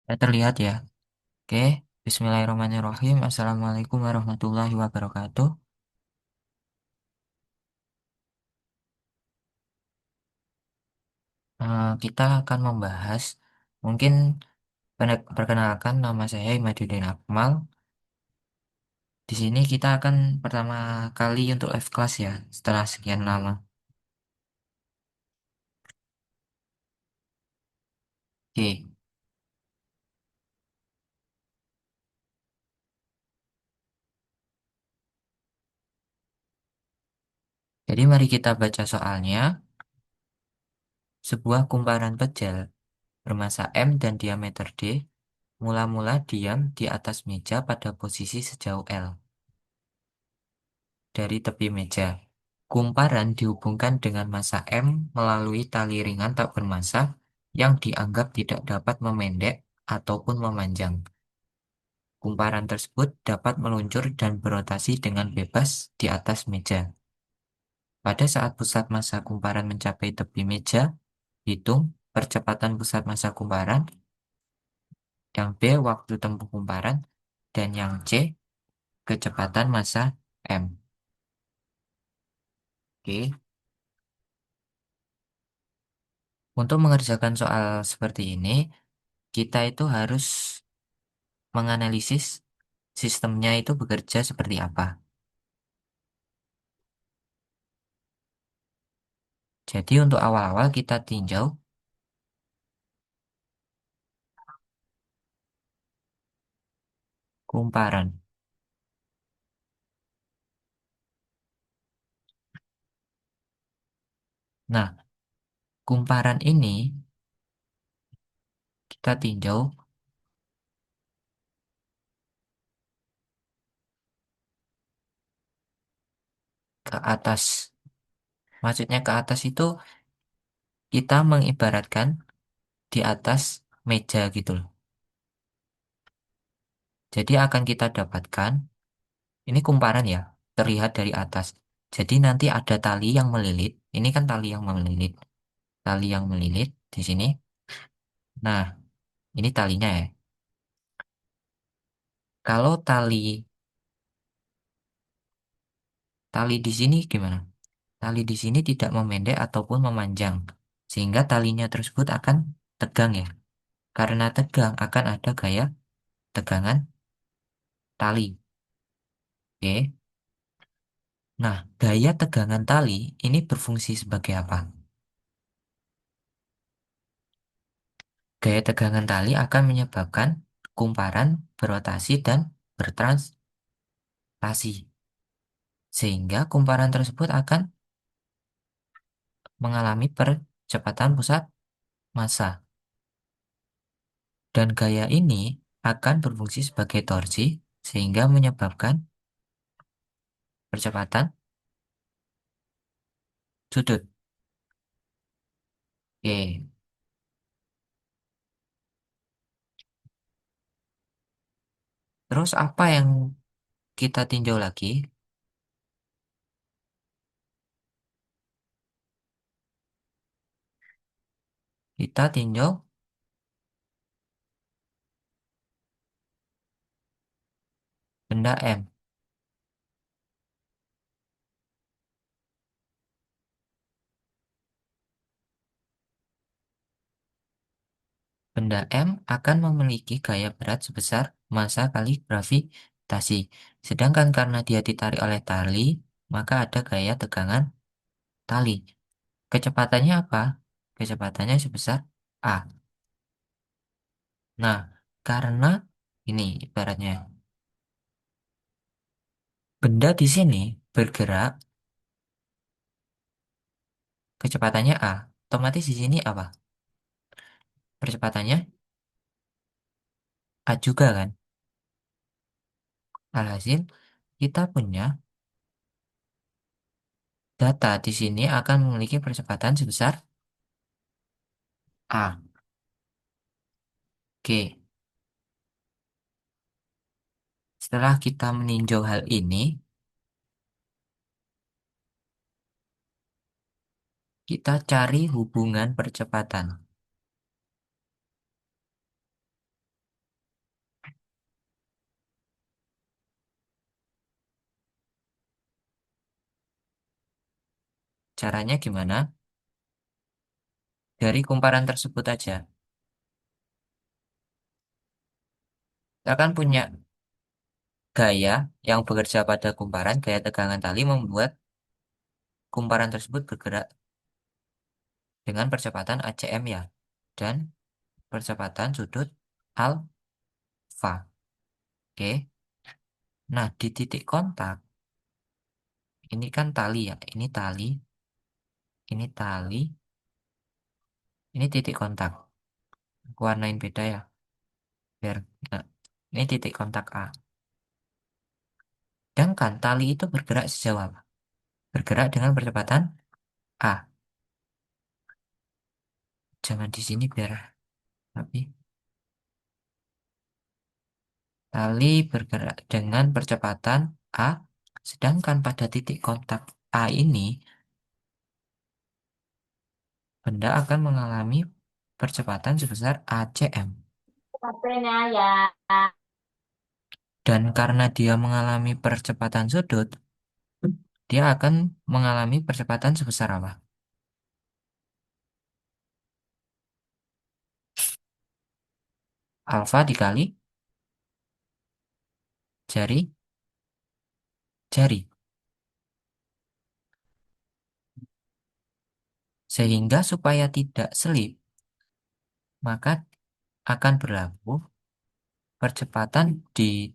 Terlihat ya. Oke, Bismillahirrahmanirrahim. Assalamualaikum warahmatullahi wabarakatuh. Kita akan membahas, mungkin perkenalkan nama saya Imaduddin Akmal. Di sini kita akan pertama kali untuk live class ya, setelah sekian lama. Oke, jadi mari kita baca soalnya. Sebuah kumparan pejal bermassa M dan diameter D mula-mula diam di atas meja pada posisi sejauh L dari tepi meja. Kumparan dihubungkan dengan massa M melalui tali ringan tak bermassa yang dianggap tidak dapat memendek ataupun memanjang. Kumparan tersebut dapat meluncur dan berotasi dengan bebas di atas meja. Pada saat pusat massa kumparan mencapai tepi meja, hitung percepatan pusat massa kumparan, yang B waktu tempuh kumparan, dan yang C kecepatan massa M. Oke. Untuk mengerjakan soal seperti ini, kita itu harus menganalisis sistemnya itu bekerja seperti apa. Jadi untuk awal-awal kita tinjau kumparan. Nah, kumparan ini kita tinjau ke atas. Maksudnya ke atas itu kita mengibaratkan di atas meja gitu loh. Jadi akan kita dapatkan, ini kumparan ya, terlihat dari atas. Jadi nanti ada tali yang melilit. Ini kan tali yang melilit. Tali yang melilit di sini. Nah, ini talinya ya. Kalau tali di sini gimana? Tali di sini tidak memendek ataupun memanjang, sehingga talinya tersebut akan tegang ya. Karena tegang akan ada gaya tegangan tali. Oke. Nah, gaya tegangan tali ini berfungsi sebagai apa? Gaya tegangan tali akan menyebabkan kumparan berotasi dan bertranslasi, sehingga kumparan tersebut akan mengalami percepatan pusat massa. Dan gaya ini akan berfungsi sebagai torsi, sehingga menyebabkan percepatan sudut. Oke, terus apa yang kita tinjau lagi? Kita tinjau benda M. Benda M akan memiliki gaya berat sebesar massa kali gravitasi. Sedangkan karena dia ditarik oleh tali, maka ada gaya tegangan tali. Kecepatannya apa? Kecepatannya sebesar A. Nah, karena ini ibaratnya benda di sini bergerak, kecepatannya A. Otomatis di sini apa? Percepatannya A juga kan? Alhasil, kita punya data di sini akan memiliki percepatan sebesar A. Oke, setelah kita meninjau hal ini, kita cari hubungan percepatan. Caranya gimana? Dari kumparan tersebut aja. Kita kan punya gaya yang bekerja pada kumparan, gaya tegangan tali membuat kumparan tersebut bergerak dengan percepatan ACM ya. Dan percepatan sudut alfa. Oke. Nah, di titik kontak, ini kan tali ya. Ini tali, ini titik kontak. Aku warnain beda ya. Biar, nah, ini titik kontak A. Sedangkan tali itu bergerak sejauh apa? Bergerak dengan percepatan A. Jangan di sini biar tapi tali bergerak dengan percepatan A, sedangkan pada titik kontak A ini benda akan mengalami percepatan sebesar ACM. HP-nya ya. Dan karena dia mengalami percepatan sudut, dia akan mengalami percepatan sebesar apa? Alfa dikali jari jari. Sehingga supaya tidak selip, maka akan berlaku percepatan di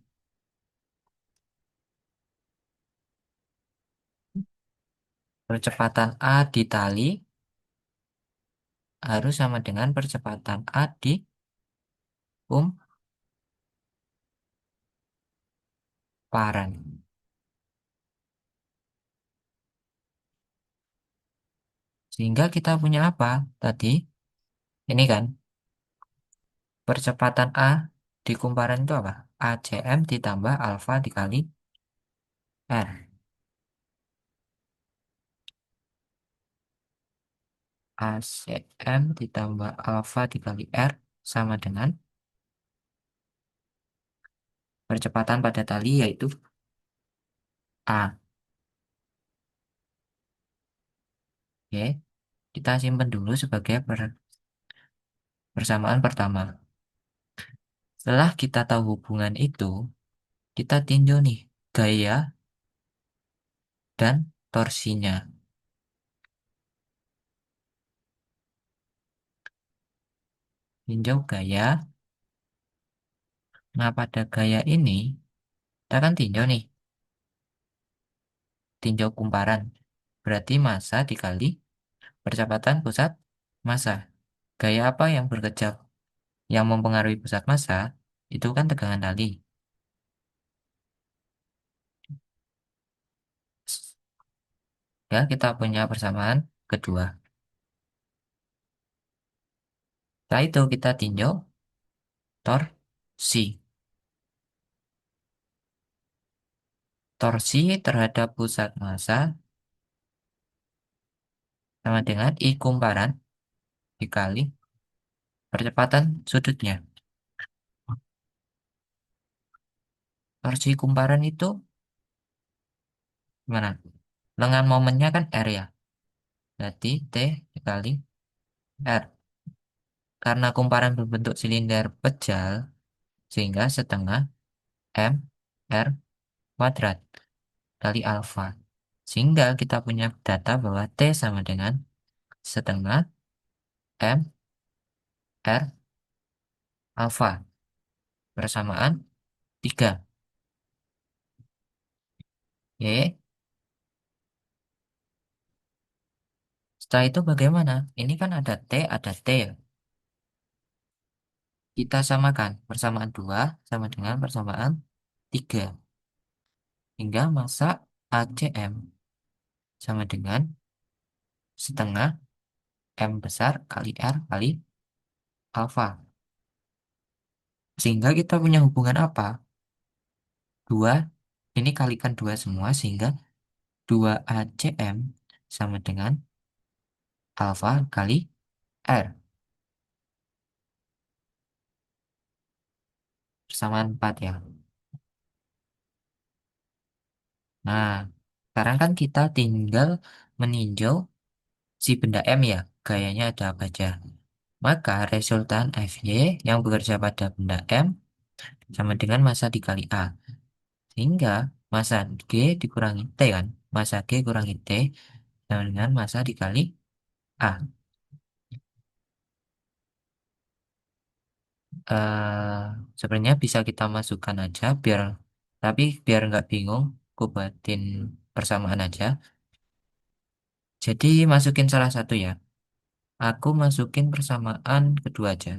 percepatan A di tali harus sama dengan percepatan A di kumparan. Sehingga kita punya apa tadi? Ini kan, percepatan A di kumparan itu apa? ACM ditambah alfa dikali R. ACM ditambah alfa dikali R sama dengan percepatan pada tali yaitu A. Oke, kita simpan dulu sebagai persamaan pertama. Setelah kita tahu hubungan itu, kita tinjau nih gaya dan torsinya. Tinjau gaya. Nah, pada gaya ini, kita kan tinjau nih, tinjau kumparan. Berarti massa dikali percepatan pusat massa. Gaya apa yang berkejap? Yang mempengaruhi pusat massa, itu kan tegangan tali. Ya, kita punya persamaan kedua. Setelah itu kita tinjau torsi. Torsi terhadap pusat massa sama dengan I kumparan dikali percepatan sudutnya. Torsi kumparan itu gimana? Lengan momennya kan R ya. Berarti T dikali R. Karena kumparan berbentuk silinder pejal, sehingga setengah M R kuadrat kali alfa. Sehingga kita punya data bahwa T sama dengan setengah M R alfa. Persamaan 3. Oke. Setelah itu bagaimana? Ini kan ada T ya. Kita samakan. Persamaan 2 sama dengan persamaan 3. Hingga massa ACM sama dengan setengah M besar kali R kali alfa. Sehingga kita punya hubungan apa? 2, ini kalikan 2 semua sehingga 2 ACM sama dengan alfa kali R. Persamaan 4 ya. Nah, sekarang kan kita tinggal meninjau si benda M ya, gayanya ada apa aja. Maka resultan Fy yang bekerja pada benda M sama dengan massa dikali A. Sehingga massa G dikurangi T kan. Massa G kurangi T sama dengan massa dikali A. Sebenarnya bisa kita masukkan aja biar nggak bingung, aku buatin persamaan aja. Jadi masukin salah satu ya. Aku masukin persamaan kedua aja.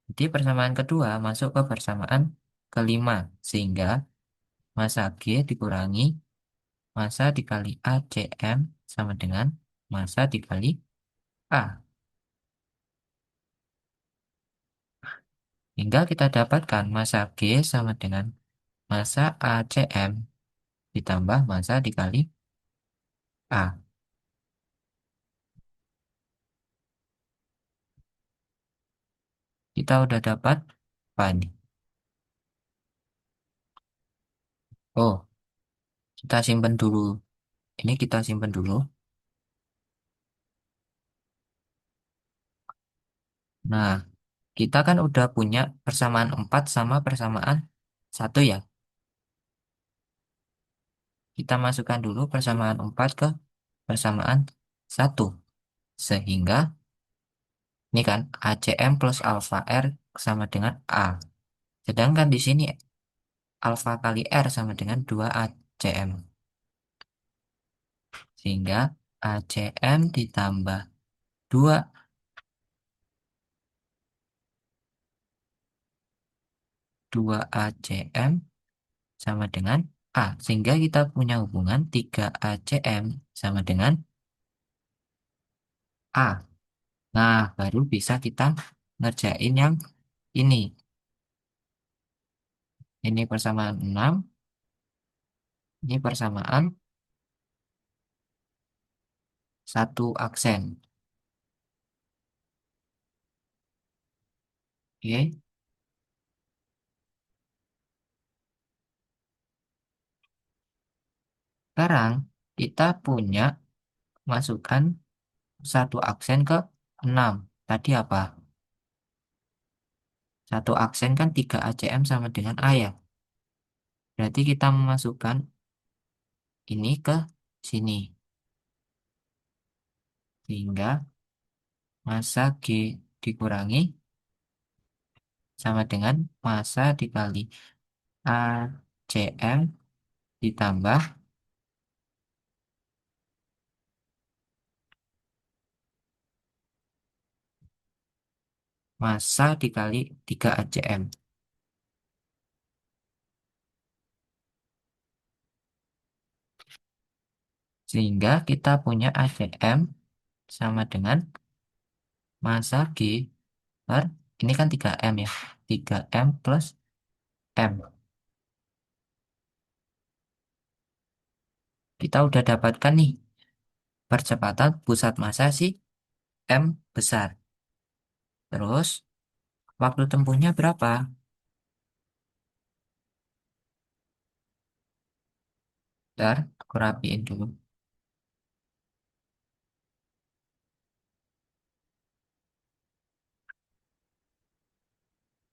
Jadi persamaan kedua masuk ke persamaan kelima. Sehingga massa G dikurangi massa dikali ACM sama dengan massa dikali A. Hingga kita dapatkan massa G sama dengan massa ACM ditambah massa dikali A. Kita udah dapat apa nih? Oh, kita simpen dulu. Ini kita simpen dulu. Nah, kita kan udah punya persamaan 4 sama persamaan satu ya. Kita masukkan dulu persamaan 4 ke persamaan satu. Sehingga ini kan ACM plus alfa R sama dengan A. Sedangkan di sini alfa kali R sama dengan 2 ACM. Sehingga ACM ditambah 2 2 ACM sama dengan A. Sehingga kita punya hubungan 3 ACM sama dengan A. Nah, baru bisa kita ngerjain yang ini. Ini persamaan 6, ini persamaan satu aksen. Oke, sekarang kita punya masukan satu aksen ke 6. Tadi apa? Satu aksen kan 3 ACM sama dengan A ya. Berarti kita memasukkan ini ke sini. Sehingga massa G dikurangi sama dengan massa dikali ACM ditambah massa dikali 3 ACM. Sehingga kita punya ACM sama dengan massa G per, ini kan 3M ya. 3M plus M. Kita udah dapatkan nih percepatan pusat massa si M besar. Terus waktu tempuhnya berapa? Ntar aku rapiin dulu.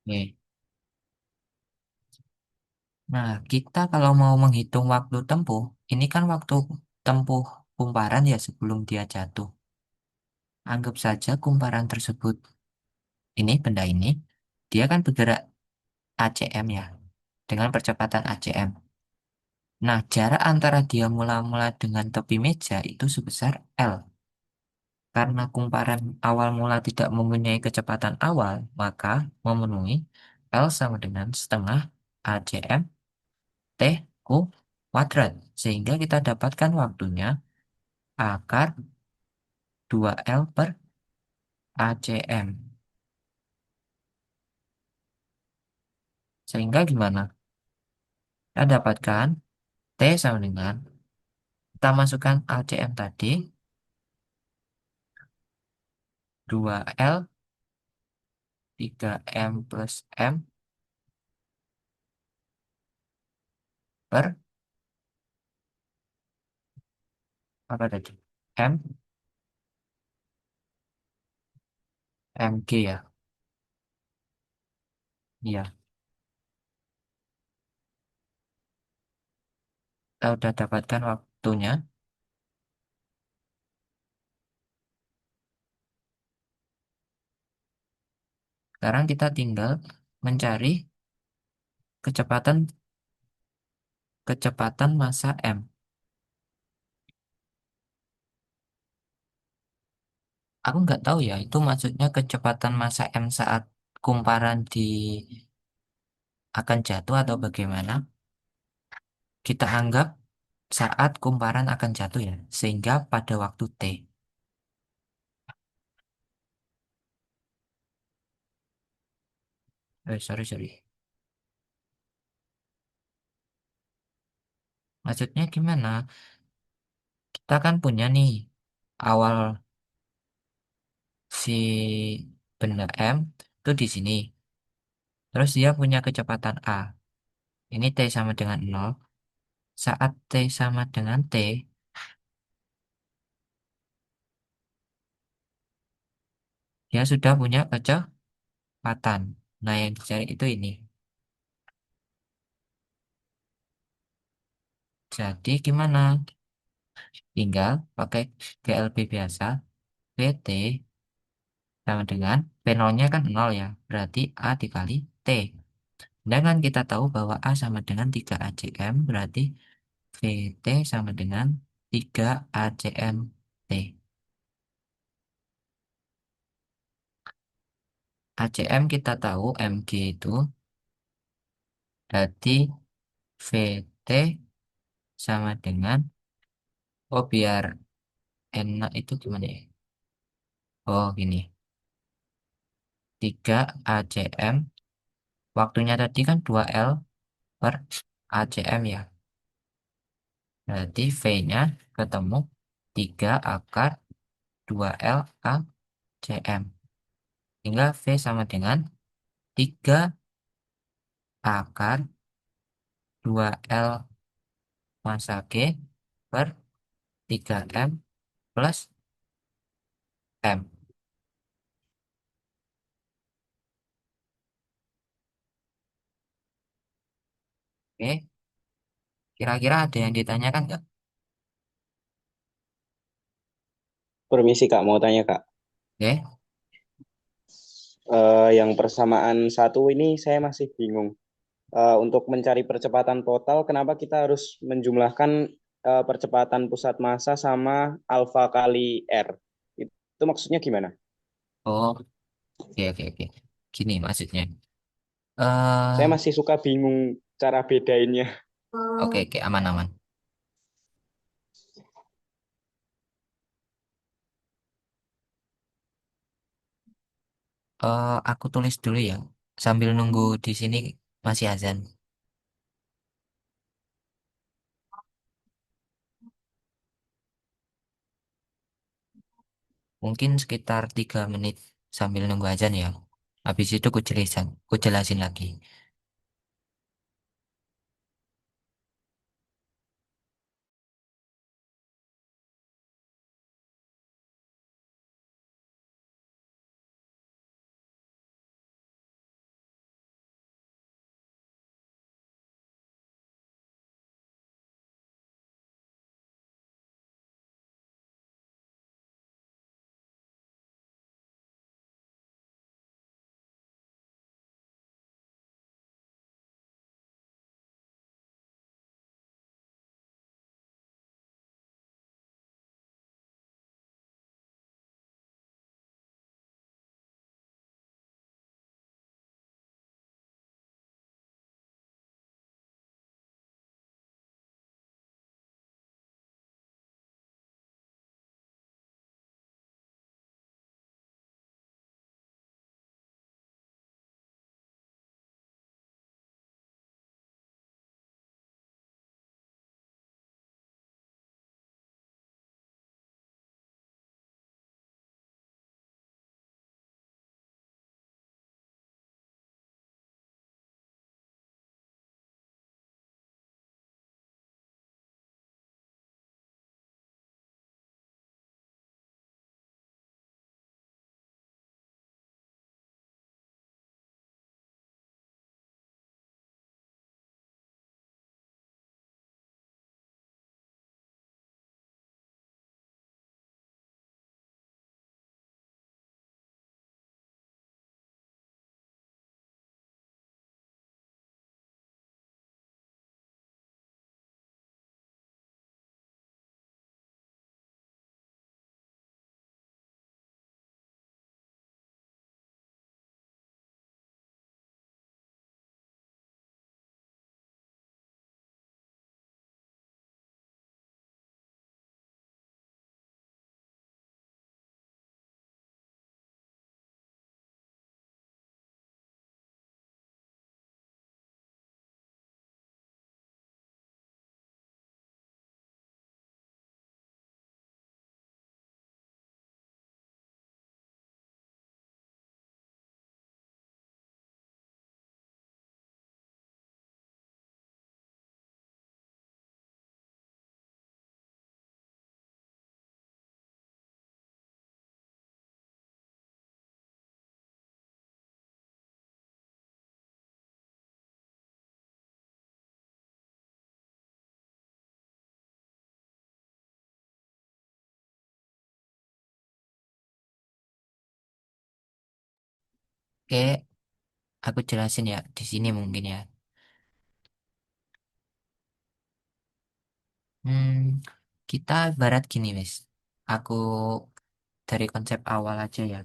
Oke. Nah, kita kalau mau menghitung waktu tempuh, ini kan waktu tempuh kumparan ya sebelum dia jatuh. Anggap saja kumparan tersebut, ini benda ini, dia kan bergerak ACM ya, dengan percepatan ACM. Nah, jarak antara dia mula-mula dengan tepi meja itu sebesar L. Karena kumparan awal mula tidak mempunyai kecepatan awal, maka memenuhi L sama dengan setengah ACM T ku kuadrat. Sehingga kita dapatkan waktunya akar 2L per ACM. Sehingga gimana? Kita dapatkan T sama dengan, kita masukkan ACM tadi, 2L 3M plus M per Apa tadi? M, MG ya. Iya, kita udah dapatkan waktunya. Sekarang kita tinggal mencari kecepatan kecepatan massa M. Aku nggak tahu ya, itu maksudnya kecepatan massa M saat kumparan akan jatuh atau bagaimana. Kita anggap saat kumparan akan jatuh ya, sehingga pada waktu T. Sorry, sorry. Maksudnya gimana? Kita kan punya nih awal si benda M itu di sini. Terus dia punya kecepatan A. Ini T sama dengan 0. Saat T sama dengan T, dia sudah punya kecepatan. Nah, yang dicari itu ini. Jadi gimana? Tinggal pakai GLB biasa. VT sama dengan V0-nya kan 0 ya. Berarti A dikali T. Sedangkan kita tahu bahwa A sama dengan 3 ACM. Berarti VT sama dengan 3 ACM T. ACM kita tahu MG itu. Berarti VT sama dengan, oh biar enak itu gimana ya? Oh gini, 3 ACM, waktunya tadi kan 2L per ACM ya. Berarti V-nya ketemu 3 akar 2L ACM. Hingga V sama dengan 3 akar 2L massa G per 3M plus M. Oke, kira-kira ada yang ditanyakan nggak? Permisi Kak, mau tanya Kak. Oke, Yang persamaan satu ini saya masih bingung. Untuk mencari percepatan total, kenapa kita harus menjumlahkan percepatan pusat massa sama alfa kali R? Itu maksudnya gimana? oh, oke, oke, oke. Gini maksudnya. Saya eh masih suka bingung cara bedainnya. oke, oke, aman-aman. Aku tulis dulu ya, sambil nunggu di sini masih azan. Mungkin sekitar 3 menit sambil nunggu azan ya. Habis itu ku jelasin lagi. Oke, aku jelasin ya di sini mungkin ya. Hmm, kita barat gini, Wes. Aku dari konsep awal aja ya.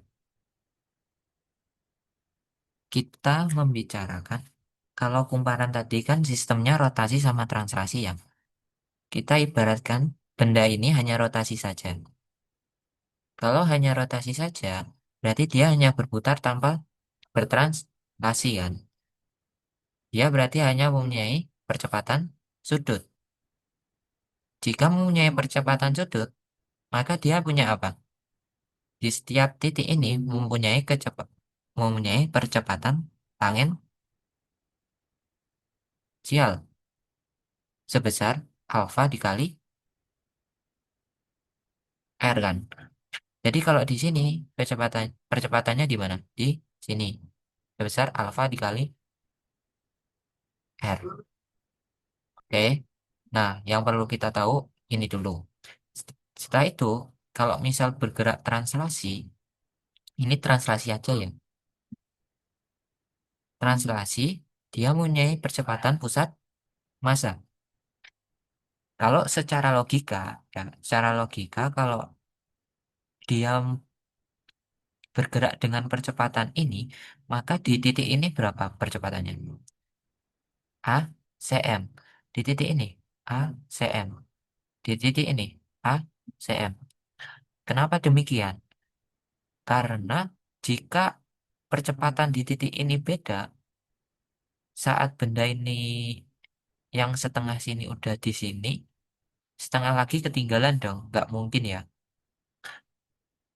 Kita membicarakan kalau kumparan tadi kan sistemnya rotasi sama translasi ya. Kita ibaratkan benda ini hanya rotasi saja. Kalau hanya rotasi saja, berarti dia hanya berputar tanpa bertranslasi kan. Dia berarti hanya mempunyai percepatan sudut. Jika mempunyai percepatan sudut, maka dia punya apa? Di setiap titik ini mempunyai percepatan tangensial sebesar alfa dikali r kan. Jadi kalau di sini percepatannya di mana? Di sini. Sebesar alfa dikali r. Oke. Nah, yang perlu kita tahu ini dulu. Setelah itu, kalau misal bergerak translasi, ini translasi aja ya. Translasi, dia mempunyai percepatan pusat massa. Kalau secara logika, ya, secara logika kalau dia bergerak dengan percepatan ini, maka di titik ini berapa percepatannya? A, cm. Di titik ini, A, cm. Di titik ini, A, cm. Kenapa demikian? Karena jika percepatan di titik ini beda, saat benda ini yang setengah sini udah di sini, setengah lagi ketinggalan dong. Nggak mungkin ya.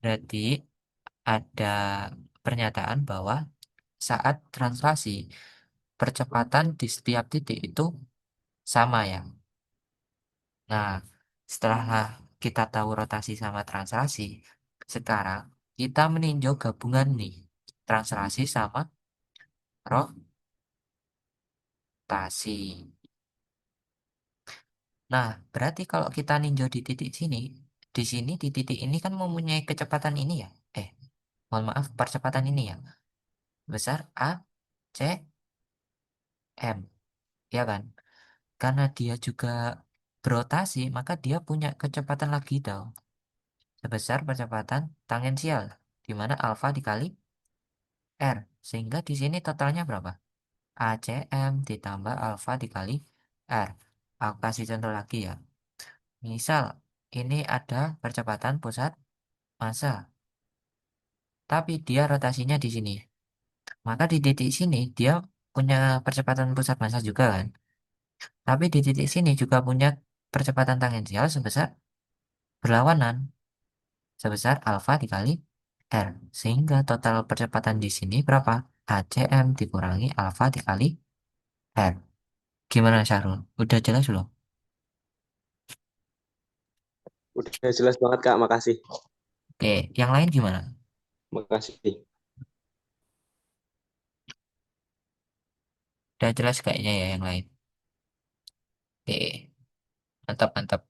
Berarti ada pernyataan bahwa saat translasi, percepatan di setiap titik itu sama ya. Nah, setelah kita tahu rotasi sama translasi, sekarang kita meninjau gabungan nih, translasi sama rotasi. Nah, berarti kalau kita ninjau di sini di titik ini kan mempunyai kecepatan ini ya. Mohon maaf, percepatan ini ya. Besar A, C, M. Ya kan? Karena dia juga berotasi, maka dia punya kecepatan lagi dong. Sebesar percepatan tangensial, di mana alfa dikali R. Sehingga di sini totalnya berapa? ACM ditambah alfa dikali R. Aku kasih contoh lagi ya. Misal, ini ada percepatan pusat massa, tapi dia rotasinya di sini. Maka di titik sini dia punya percepatan pusat massa juga kan. Tapi di titik sini juga punya percepatan tangensial sebesar berlawanan, sebesar alfa dikali R. Sehingga total percepatan di sini berapa? ACM dikurangi alfa dikali R. Gimana Syahrul? Udah jelas belum? Udah jelas banget Kak, makasih. Oke, yang lain gimana? Makasih. Udah jelas kayaknya ya yang lain. Oke, mantap, mantap.